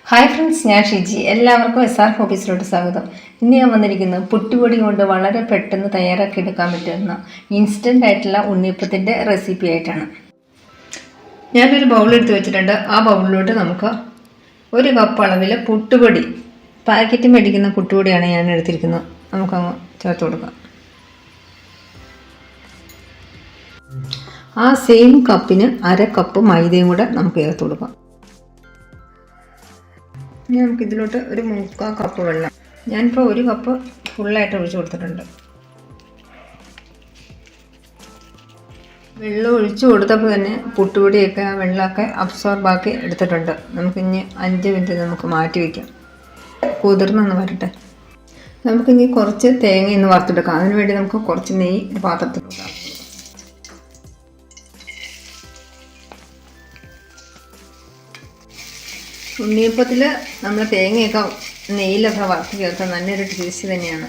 Hi friends, ഞാൻ ഷിജി. എല്ലാവർക്കും SR ഹോബീസിലോട്ട് സ്വാഗതം. ഇന്ന് ഞാൻ വന്നിരിക്കുന്നത് പുട്ടുപൊടി കൊണ്ട് വളരെ പെട്ടെന്ന് തയ്യാറാക്കി എടുക്കാൻ പറ്റുന്ന ഇൻസ്റ്റൻ്റ് ആയിട്ടുള്ള ഉണ്ണിയപ്പത്തിൻ്റെ റെസിപ്പി ആയിട്ടാണ്. ഞാനൊരു ബൗൾ എടുത്ത് വെച്ചിട്ടുണ്ട്. ആ ബൗളിലോട്ട് നമുക്ക് 1 കപ്പ് അളവിൽ പുട്ടുപൊടി, പാക്കറ്റ് മേടിക്കുന്ന പുട്ടുപൊടിയാണ് ഞാൻ എടുത്തിരിക്കുന്നത്, നമുക്കങ്ങ് ചേർത്ത് കൊടുക്കാം. ആ സെയിം കപ്പിന് 1/2 കപ്പ് മൈദയും കൂടെ നമുക്ക് ചേർത്ത് കൊടുക്കാം. ഇനി നമുക്കിതിലോട്ട് 1/4 കപ്പ് വെള്ളം, ഞാനിപ്പോൾ 1 കപ്പ് ഫുള്ളായിട്ട് ഒഴിച്ച് കൊടുത്തിട്ടുണ്ട്. വെള്ളം ഒഴിച്ച് കൊടുത്തപ്പോൾ തന്നെ പുട്ടുപൊടിയൊക്കെ ആ വെള്ളമൊക്കെ അബ്സോർബാക്കി എടുത്തിട്ടുണ്ട്. നമുക്കിനി 5 മിനിറ്റ് നമുക്ക് മാറ്റി വയ്ക്കാം, കുതിർന്നൊന്ന് വരട്ടെ. നമുക്കിനി കുറച്ച് തേങ്ങ ഇന്ന് വറുത്തെടുക്കാം. അതിനുവേണ്ടി നമുക്ക് കുറച്ച് നെയ്യ് ഒരു പാത്രത്തിൽ കൊടുക്കാം. ഉണ്ണിയപ്പത്തിൽ നമ്മൾ തേങ്ങയൊക്കെ നെയ്യിലൊക്കെ വറുത്ത് ചേർത്താൽ നല്ലൊരു ടേസ്റ്റ് തന്നെയാണ്.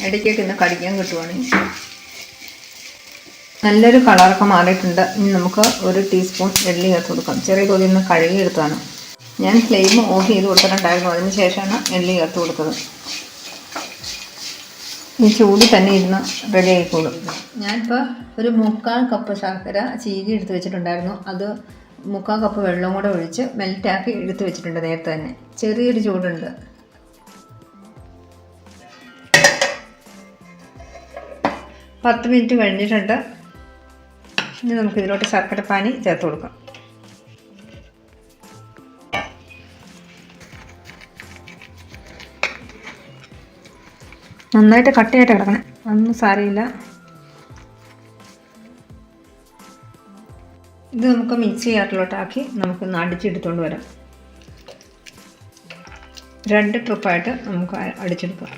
ഇടയ്ക്കൊക്കെ ഇന്ന് കടിക്കാൻ കിട്ടുവാണെങ്കിൽ. നല്ലൊരു കളറൊക്കെ മാറിയിട്ടുണ്ട്. ഇനി നമുക്ക് 1 ടീസ്പൂൺ എള്ളി ചേർത്ത് കൊടുക്കാം. ചെറിയ തോതിൽ നിന്ന് കഴുകിയെടുത്താണ്. ഞാൻ ഫ്ലെയിം ഓഫ് ചെയ്ത് കൊടുത്തിട്ടുണ്ടായിരുന്നു, അതിന് ശേഷമാണ് എള്ളി ചേർത്ത് കൊടുത്തത്. ഈ ചൂട് തന്നെ ഇരുന്ന് റെഡി ആയിക്കോളും. ഞാനിപ്പോൾ 1/4 കപ്പ് ശർക്കര ചീകി എടുത്ത് വെച്ചിട്ടുണ്ടായിരുന്നു. അത് 1/4 കപ്പ് വെള്ളം കൂടെ ഒഴിച്ച് മെൽറ്റാക്കി എടുത്ത് വെച്ചിട്ടുണ്ട് നേരത്തെ തന്നെ. ചെറിയൊരു ചൂടുണ്ട്. പത്ത് മിനിറ്റ് കഴിഞ്ഞിട്ടുണ്ട്. ഇനി നമുക്ക് ഇതിലോട്ട് ശർക്കരപ്പാനി ചേർത്ത് കൊടുക്കാം. നന്നായിട്ട് കട്ടിയായിട്ട് കിടക്കണേ, ഒന്നും സാരമില്ല. ഇത് നമുക്ക് മിക്സി ജാറിലോട്ടാക്കി നമുക്കൊന്ന് അടിച്ചെടുത്തുകൊണ്ട് വരാം. 2 ട്രിപ്പായിട്ട് നമുക്ക് അടിച്ചെടുക്കാം.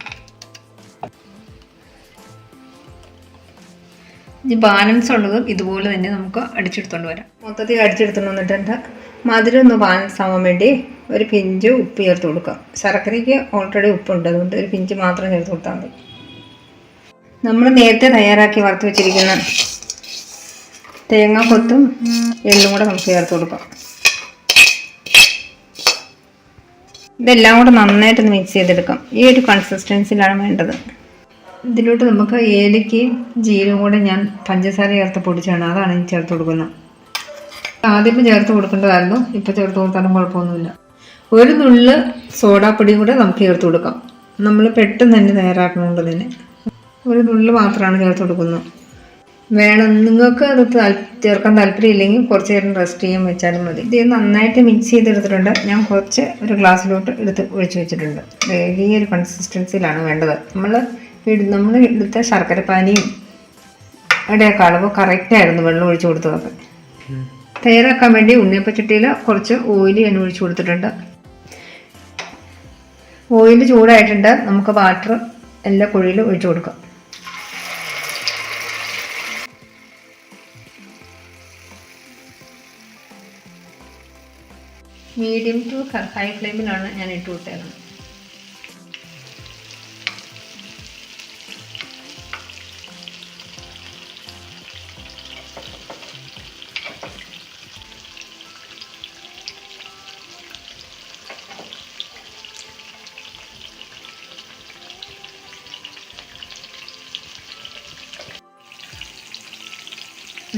ഇനി ബാലൻസ് ഉള്ളതും ഇതുപോലെ തന്നെ നമുക്ക് അടിച്ചെടുത്തുകൊണ്ട് വരാം. മൊത്തത്തിൽ അടിച്ചെടുത്തുകൊണ്ട് വന്നിട്ടുണ്ട്. മധുരം ഒന്ന് ബാലൻസ് ആവാൻ വേണ്ടി 1 പിഞ്ച് ഉപ്പ് ചേർത്ത് കൊടുക്കാം. ശർക്കരയ്ക്ക് ഓൾറെഡി ഉപ്പുണ്ട്, അതുകൊണ്ട് 1 പിഞ്ച് മാത്രം ചേർത്ത് കൊടുത്താൽ മതി. നമ്മൾ നേരത്തെ തയ്യാറാക്കി വറുത്ത് വെച്ചിരിക്കുന്ന തേങ്ങാക്കൊത്തും എള്ളും കൂടെ നമുക്ക് ചേർത്ത് കൊടുക്കാം. ഇതെല്ലാം കൂടെ നന്നായിട്ടൊന്ന് മിക്സ് ചെയ്തെടുക്കാം. ഈ ഒരു കൺസിസ്റ്റൻസിലാണ് വേണ്ടത്. ഇതിലോട്ട് നമുക്ക് ഏലക്കയും ജീരകവും കൂടെ ഞാൻ പഞ്ചസാര ചേർത്ത് പൊടിച്ചാണ്, അതാണ് ഈ ചേർത്ത് കൊടുക്കുന്നത്. ആദ്യം ചേർത്ത് കൊടുക്കേണ്ടതായിരുന്നു, ഇപ്പോൾ ചേർത്ത് കൊടുത്താലും കുഴപ്പമൊന്നുമില്ല. 1 നുള്ള് സോഡാപ്പൊടിയും കൂടെ നമുക്ക് ചേർത്ത് കൊടുക്കാം. നമ്മൾ പെട്ടെന്ന് തന്നെ തയ്യാറാക്കണോണ്ട് തന്നെ 1 നുള്ള് മാത്രമാണ് ചേർത്ത് കൊടുക്കുന്നത്. വേണം, നിങ്ങൾക്ക് അത് ചേർക്കാൻ താല്പര്യമില്ലെങ്കിൽ കുറച്ച് നേരം റെസ്റ്റ് ചെയ്യാൻ വെച്ചാലും മതി. ഇത് നന്നായിട്ട് മിക്സ് ചെയ്തെടുത്തിട്ടുണ്ട്. ഞാൻ കുറച്ച് ഒരു ഗ്ലാസ്സിലോട്ട് എടുത്ത് ഒഴിച്ച് വെച്ചിട്ടുണ്ട്. ഈ ഒരു കൺസിസ്റ്റൻസിയിലാണ് വേണ്ടത്. നമ്മൾ എടുത്ത ശർക്കരപ്പാനിയും ഇവിടെയൊക്കെ അളവ് കറക്റ്റായിരുന്നു വെള്ളം ഒഴിച്ച് കൊടുത്തതൊക്കെ. തയ്യാറാക്കാൻ വേണ്ടി ഉണ്ണിയപ്പച്ചട്ടിയിൽ കുറച്ച് ഓയിൽ ഞാൻ ഒഴിച്ച് കൊടുത്തിട്ടുണ്ട്. ഓയിൽ ചൂടായിട്ടുണ്ട്. നമുക്ക് വാട്ടർ എല്ലാ കുഴിയിലും ഒഴിച്ച് കൊടുക്കാം. മീഡിയം ടു ഹൈ ഫ്ലെയിമിലാണ് ഞാൻ ഇട്ട് വിട്ടേക്കുന്നത്.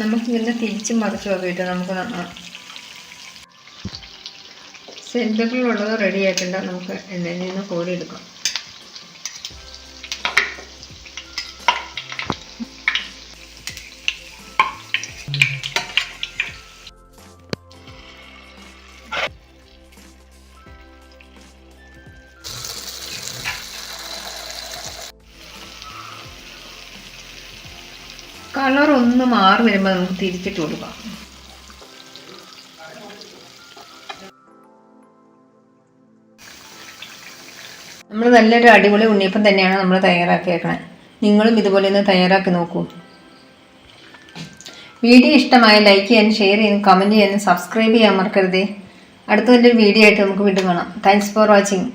നമുക്കിതിനെ തിരിച്ചും മറിച്ചും ഒക്കെ ഇട്ട് നമുക്ക് സെൻറ്ററിലുള്ളത് റെഡി ആയിട്ടുണ്ട്. നമുക്ക് എണ്ണയിൽ നിന്ന് കോരിയെടുക്കാം. കളർ ഒന്ന് മാറി വരുമ്പോൾ നമുക്ക് തിരിച്ചിട്ട് കൊടുക്കാം. നമ്മൾ നല്ലൊരു അടിപൊളി ഉണ്ണിയപ്പം തന്നെയാണ് നമ്മൾ തയ്യാറാക്കിയേക്കണേ. നിങ്ങളും ഇതുപോലെ ഒന്ന് തയ്യാറാക്കി നോക്കൂ. വീഡിയോ ഇഷ്ടമായ ലൈക്ക് ചെയ്യാനും ഷെയർ ചെയ്യാനും കമൻറ്റ് ചെയ്യാനും സബ്സ്ക്രൈബ് ചെയ്യാൻ മറക്കരുതേ. അടുത്ത നല്ലൊരു വീഡിയോ ആയിട്ട് നമുക്ക് വീണ്ടും കാണാം. Thanks for watching.